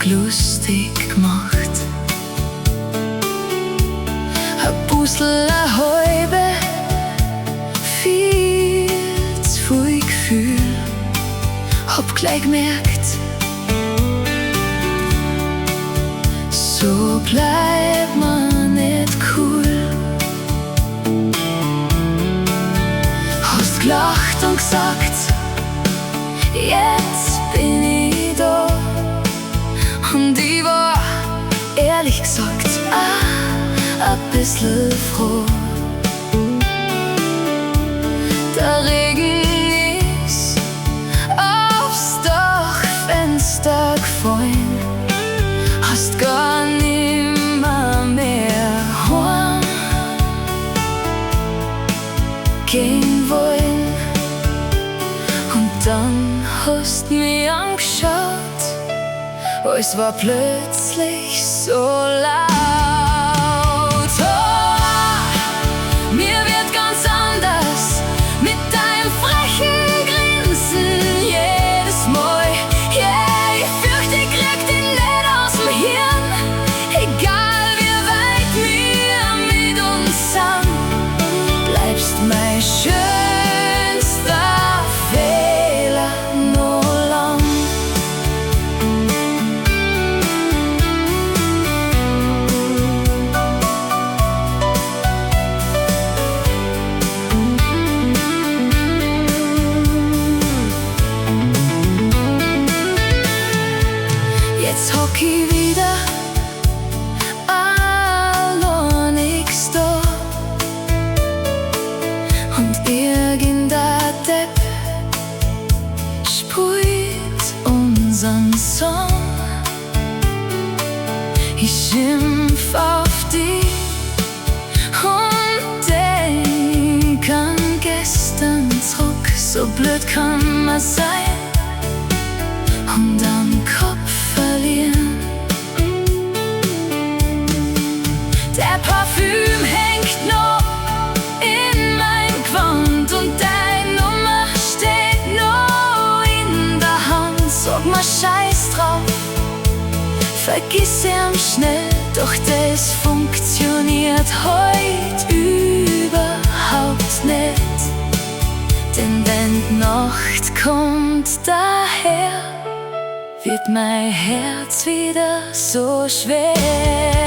lustig gemacht. A Busel, a halbe, viel zu viel Gefühl. Hab gleich gemerkt, so bleibt man nicht cool. Hast gelacht und gesagt, jetzt bin ich da. Und ich war, ehrlich gesagt, a bissl froh. Der Regen ist aufs Dachfenster gefallen. Hast gar nimmer mehr heim gehen wollen. Und dann hast mich angeschaut, es war plötzlich so laut. Oh, mir wird ganz anders mit deinem frechen Grinsen jedes Mal. Yeah, ich fürchte, ich krieg dich nicht aus dem Hirn. Egal wie weit wir mit uns sind, bleibst mein schönster Fehler noch lang. Jetzt hock ich wieder alleinig da und irgendein Depp spielt unseren Song. Ich schimpf auf dich und denk an gestern zurück. So blöd kann man sein und am Kopf verlieren. Der Parfüm hängt noch in mein Gewand und deine Nummer steht noch in der Hand. Sag mal scheiß drauf, vergiss ihn schnell, doch das funktioniert heut überhaupt nicht. Denn wenn die Nacht kommt daher, wird mein Herz wieder so schwer.